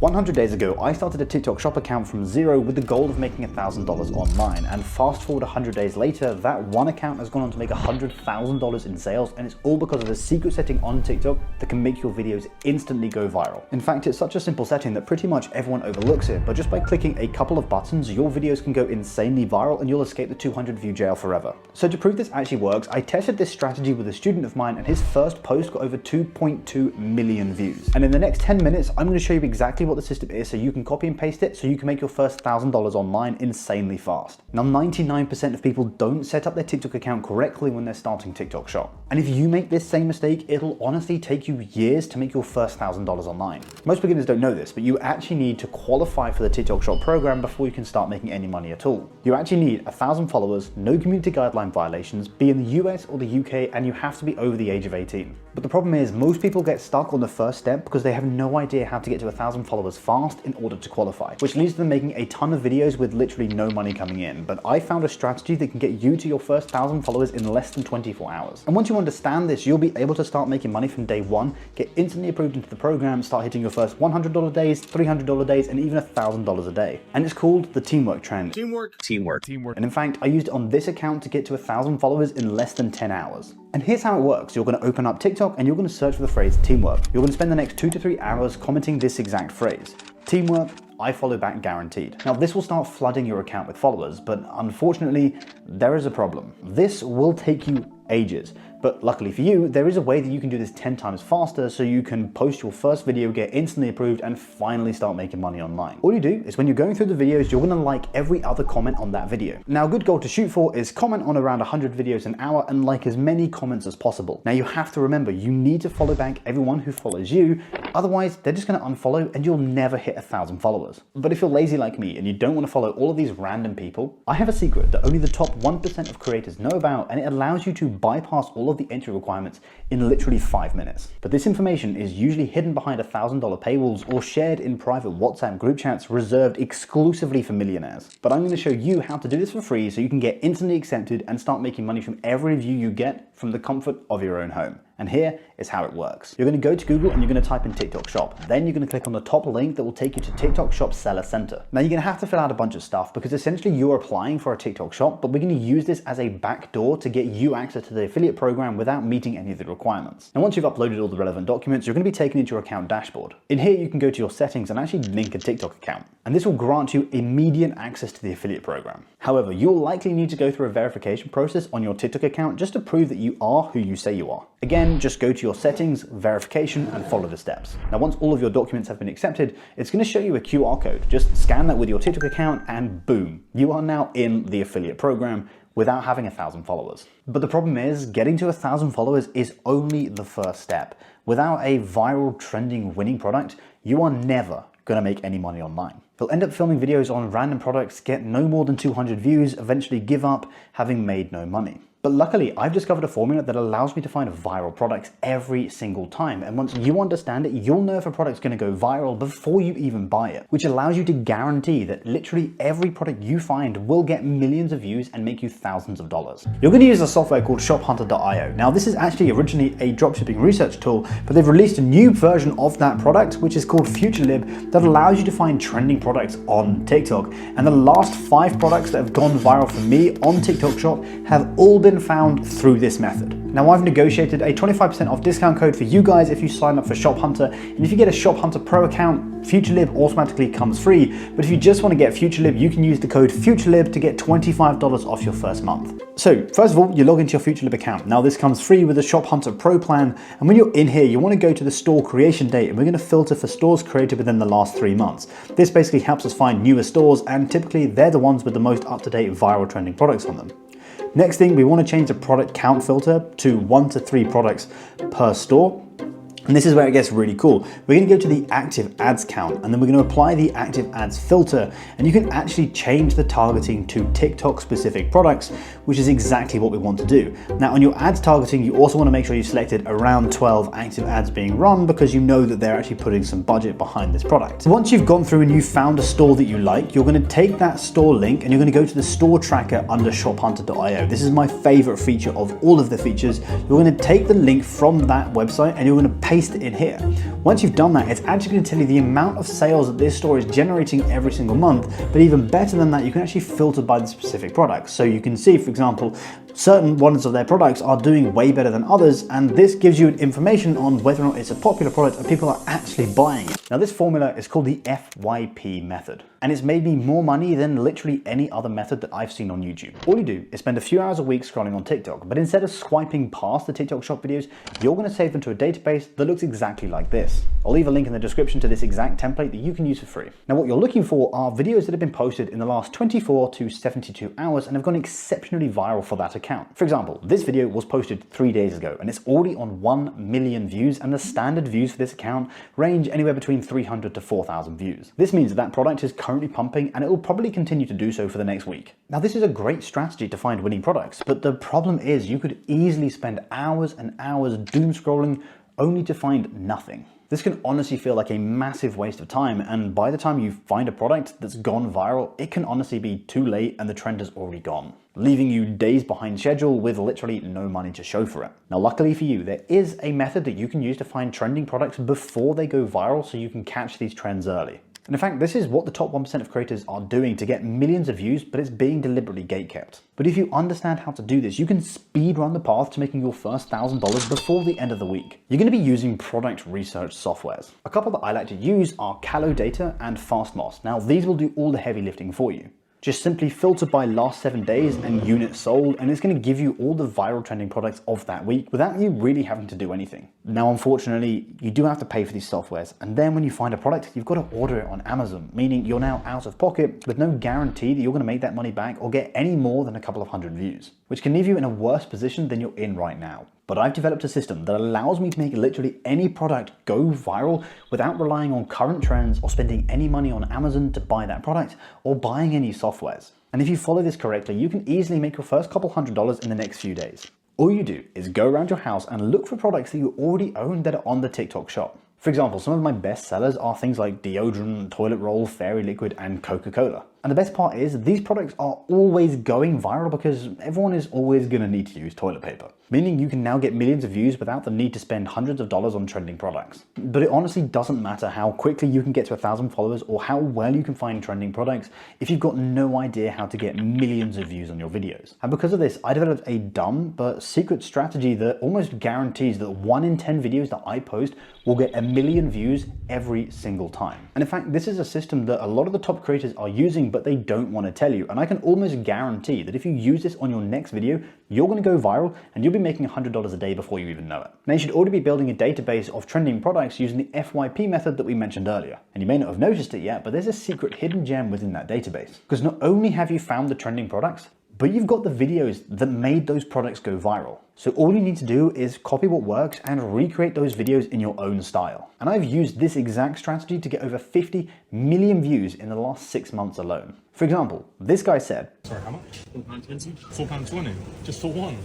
100 days ago, I started a TikTok shop account from zero with the goal of making $1,000 online, and fast forward 100 days later, that one account has gone on to make $100,000 in sales, and it's all because of a secret setting on TikTok that can make your videos instantly go viral. In fact, it's such a simple setting that pretty much everyone overlooks it, but just by clicking a couple of buttons, your videos can go insanely viral and you'll escape the 200 view jail forever. So to prove this actually works, I tested this strategy with a student of mine, and his first post got over 2.2 million views. And in the next 10 minutes, I'm going to show you exactly what the system is so you can copy and paste it so you can make your first $1,000 online insanely fast. Now, 99% of people don't set up their TikTok account correctly when they're starting TikTok shop. And if you make this same mistake, it'll honestly take you years to make your first $1,000 online. Most beginners don't know this, but you actually need to qualify for the TikTok shop program before you can start making any money at all. You actually need 1,000 followers, no community guideline violations, be in the US or the UK, and you have to be over the age of 18. But the problem is, most people get stuck on the first step because they have no idea how to get to 1,000 followers fast in order to qualify, which leads to them making a ton of videos with literally no money coming in. But I found a strategy that can get you to your first 1,000 followers in less than 24 hours. And once you understand this, you'll be able to start making money from day one, get instantly approved into the program, start hitting your first $100 days, $300 days, and even $1,000 a day. And it's called the teamwork trend. Teamwork. And in fact, I used it on this account to get to 1,000 followers in less than 10 hours. And here's how it works. You're going to open up TikTok and you're going to search for the phrase teamwork. You're going to spend the next 2 to 3 hours commenting this exact phrase. Teamwork, I follow back guaranteed. Now this will start flooding your account with followers, but unfortunately, there is a problem. This will take you ages. But luckily for you, there is a way that you can do this 10 times faster so you can post your first video, get instantly approved, and finally start making money online. All you do is when you're going through the videos, you're gonna like every other comment on that video. Now, a good goal to shoot for is comment on around 100 videos an hour and like as many comments as possible. Now you have to remember, you need to follow back everyone who follows you, otherwise they're just gonna unfollow and you'll never hit 1,000 followers. But if you're lazy like me and you don't wanna follow all of these random people, I have a secret that only the top 1% of creators know about, and it allows you to bypass all of the entry requirements in literally 5 minutes. But this information is usually hidden behind $1,000 paywalls or shared in private WhatsApp group chats reserved exclusively for millionaires. But I'm going to show you how to do this for free so you can get instantly accepted and start making money from every view you get from the comfort of your own home. And here is how it works. You're going to go to Google and you're going to type in TikTok shop. Then you're going to click on the top link that will take you to TikTok shop seller center. Now you're going to have to fill out a bunch of stuff because essentially you're applying for a TikTok shop, but we're going to use this as a backdoor to get you access to the affiliate program without meeting any of the requirements. And once you've uploaded all the relevant documents, you're going to be taken into your account dashboard. In here, you can go to your settings and actually link a TikTok account. And this will grant you immediate access to the affiliate program. However, you'll likely need to go through a verification process on your TikTok account just to prove that you are who you say you are. Again, just go to your settings, verification, and follow the steps. Now, once all of your documents have been accepted, it's going to show you a QR code. Just scan that with your TikTok account and boom, you are now in the affiliate program without having 1,000 followers. But the problem is, getting to 1,000 followers is only the first step. Without a viral, trending, winning product, you are never going to make any money online. You'll end up filming videos on random products, get no more than 200 views, eventually give up, having made no money. But luckily, I've discovered a formula that allows me to find viral products every single time. And once you understand it, you'll know if a product's going to go viral before you even buy it, which allows you to guarantee that literally every product you find will get millions of views and make you thousands of dollars. You're going to use a software called shophunter.io. Now, this is actually originally a dropshipping research tool, but they've released a new version of that product, which is called futurlib, that allows you to find trending products on TikTok. And the last 5 products that have gone viral for me on TikTok shop have all been found through this method. Now, I've negotiated a 25% off discount code for you guys if you sign up for Shop Hunter, and if you get a Shop Hunter Pro account, futurlib automatically comes free. But if you just want to get futurlib, you can use the code futurlib to get $25 off your first month. So first of all, you log into your futurlib account. Now this comes free with the Shop Hunter Pro plan, and when you're in here, you want to go to the store creation date, and we're going to filter for stores created within the last 3 months. This basically helps us find newer stores, and typically they're the ones with the most up-to-date viral trending products on them. Next thing, we want to change the product count filter to 1 to 3 products per store. And this is where it gets really cool. We're going to go to the active ads count, and then we're going to apply the active ads filter, and you can actually change the targeting to TikTok specific products, which is exactly what we want to do. Now, on your ads targeting, you also want to make sure you selected around 12 active ads being run, because you know that they're actually putting some budget behind this product. Once you've gone through and you found a store that you like, you're going to take that store link and you're going to go to the store tracker under shophunter.io. This is my favorite feature of all of the features. You're going to take the link from that website and you're going to paste paste it in here. Once you've done that, it's actually going to tell you the amount of sales that this store is generating every single month, but even better than that, you can actually filter by the specific products. So you can see, for example, certain ones of their products are doing way better than others, and this gives you information on whether or not it's a popular product and people are actually buying it. Now this formula is called the FYP method, and it's made me more money than literally any other method that I've seen on YouTube. All you do is spend a few hours a week scrolling on TikTok, but instead of swiping past the TikTok shop videos, you're going to save them to a database that looks exactly like this. I'll leave a link in the description to this exact template that you can use for free. Now what you're looking for are videos that have been posted in the last 24 to 72 hours and have gone exceptionally viral for that account. For example, this video was posted 3 days ago and it's already on 1 million views, and the standard views for this account range anywhere between 300 to 4,000 views. This means that product is currently pumping and it will probably continue to do so for the next week. Now this is a great strategy to find winning products, but the problem is you could easily spend hours and hours doom scrolling only to find nothing. This can honestly feel like a massive waste of time, and by the time you find a product that's gone viral, it can honestly be too late and the trend has already gone, leaving you days behind schedule with literally no money to show for it. Now luckily for you, there is a method that you can use to find trending products before they go viral so you can catch these trends early. And in fact, this is what the top 1% of creators are doing to get millions of views, but it's being deliberately gatekept. But if you understand how to do this, you can speed run the path to making your first $1,000 before the end of the week. You're going to be using product research softwares. A couple that I like to use are Callow Data and FastMoss. Now these will do all the heavy lifting for you. Just simply filter by last 7 days and units sold, and it's going to give you all the viral trending products of that week without you really having to do anything. Now, unfortunately, you do have to pay for these softwares, and then when you find a product, you've got to order it on Amazon, meaning you're now out of pocket with no guarantee that you're going to make that money back or get any more than a couple of hundred views, which can leave you in a worse position than you're in right now. But I've developed a system that allows me to make literally any product go viral without relying on current trends or spending any money on Amazon to buy that product or buying any softwares. And if you follow this correctly, you can easily make your first couple $100s in the next few days. All you do is go around your house and look for products that you already own that are on the TikTok shop. For example, some of my best sellers are things like deodorant, toilet roll, fairy liquid, and Coca-Cola. And the best part is these products are always going viral because everyone is always going to need to use toilet paper, meaning you can now get millions of views without the need to spend hundreds of dollars on trending products. But it honestly doesn't matter how quickly you can get to 1,000 followers or how well you can find trending products if you've got no idea how to get millions of views on your videos. And because of this, I developed a dumb but secret strategy that almost guarantees that 1 in 10 videos that I post will get 1 million views every single time. And in fact, this is a system that a lot of the top creators are using, but they don't want to tell you. And I can almost guarantee that if you use this on your next video, you're going to go viral and you'll be making $100 a day before you even know it. Now you should already be building a database of trending products using the FYP method that we mentioned earlier. And you may not have noticed it yet, but there's a secret hidden gem within that database. Because not only have you found the trending products, but you've got the videos that made those products go viral. So all you need to do is copy what works and recreate those videos in your own style. And I've used this exact strategy to get over 50 million views in the last 6 months alone. For example, this guy said, sorry, how much? £4.20? £4.20? Just for one?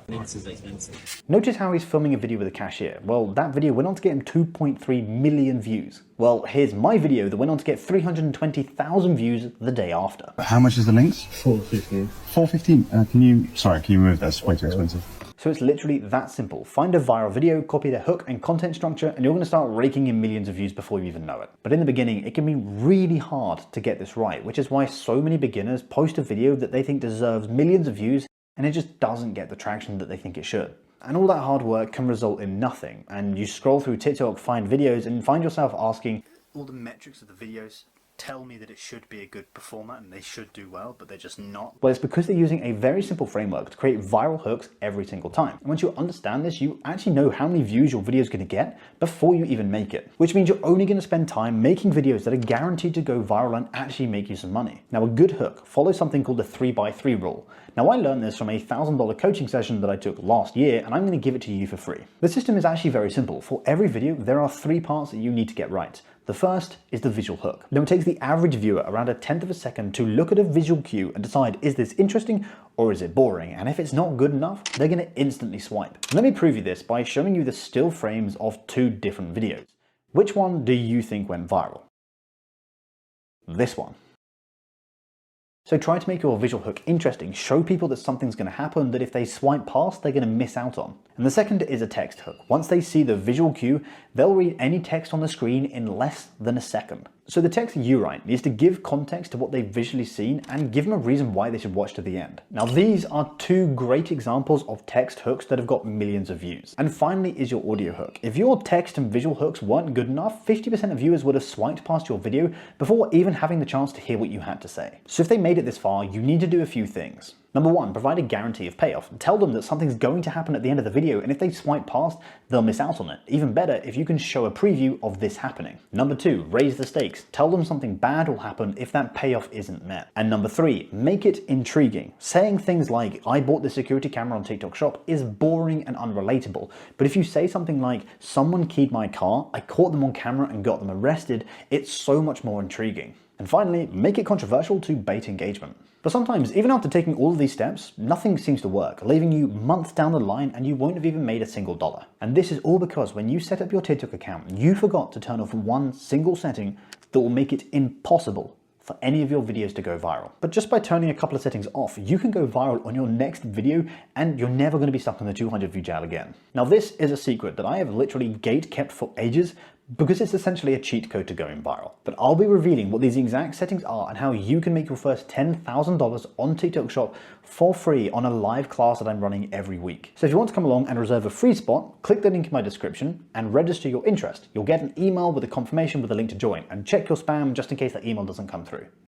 Mince is expensive. Notice how he's filming a video with a cashier. Well, that video went on to get him 2.3 million views. Well, here's my video that went on to get 320,000 views the day after. How much is the links? $4.50. $4.50. Can you remove that? It's way too expensive. So it's literally that simple. Find a viral video, copy the hook and content structure, and you're going to start raking in millions of views before you even know it. But in the beginning, it can be really hard to get this right, which is why so many beginners post a video that they think deserves millions of views and it just doesn't get the traction that they think it should. And all that hard work can result in nothing. And you scroll through TikTok, find videos, and find yourself asking, all the metrics of the videos tell me that it should be a good performer and they should do well, but they're just not. Well, it's because they're using a very simple framework to create viral hooks every single time. And once you understand this, you actually know how many views your video is going to get before you even make it, which means you're only going to spend time making videos that are guaranteed to go viral and actually make you some money. Now, a good hook follows something called the 3x3 rule. Now, I learned this from a $1,000 coaching session that I took last year, and I'm going to give it to you for free. The system is actually very simple. For every video, there are 3 parts that you need to get right. The first is the visual hook. Now, it takes the average viewer around 1/10 of a second to look at a visual cue and decide, is this interesting or is it boring? And if it's not good enough, they're going to instantly swipe. Let me prove you this by showing you the still frames of 2 different videos. Which one do you think went viral? This one. So try to make your visual hook interesting. Show people that something's going to happen that if they swipe past, they're going to miss out on. And the second is a text hook. Once they see the visual cue, they'll read any text on the screen in less than a second. So the text you write needs to give context to what they've visually seen and give them a reason why they should watch to the end. Now these are two great examples of text hooks that have got millions of views. And finally is your audio hook. If your text and visual hooks weren't good enough, 50% of viewers would have swiped past your video before even having the chance to hear what you had to say. So if they made it this far, you need to do a few things. Number one, provide a guarantee of payoff. Tell them that something's going to happen at the end of the video, and if they swipe past, they'll miss out on it. Even better if you can show a preview of this happening. Number two, raise the stakes. Tell them something bad will happen if that payoff isn't met. And number three, make it intriguing. Saying things like, I bought this security camera on TikTok Shop is boring and unrelatable. But if you say something like, someone keyed my car, I caught them on camera and got them arrested, it's so much more intriguing. And finally, make it controversial to bait engagement. But sometimes, even after taking all of these steps, nothing seems to work, leaving you months down the line and you won't have even made a single dollar. And this is all because when you set up your TikTok account, you forgot to turn off one single setting that will make it impossible for any of your videos to go viral. But just by turning a couple of settings off, you can go viral on your next video and you're never going to be stuck in the 200 view jail again. Now this is a secret that I have literally gate kept for ages because it's essentially a cheat code to going viral. But I'll be revealing what these exact settings are and how you can make your first $10,000 on TikTok Shop for free on a live class that I'm running every week. So if you want to come along and reserve a free spot, click the link in my description and register your interest. You'll get an email with a confirmation with a link to join, and check your spam just in case that email doesn't come through.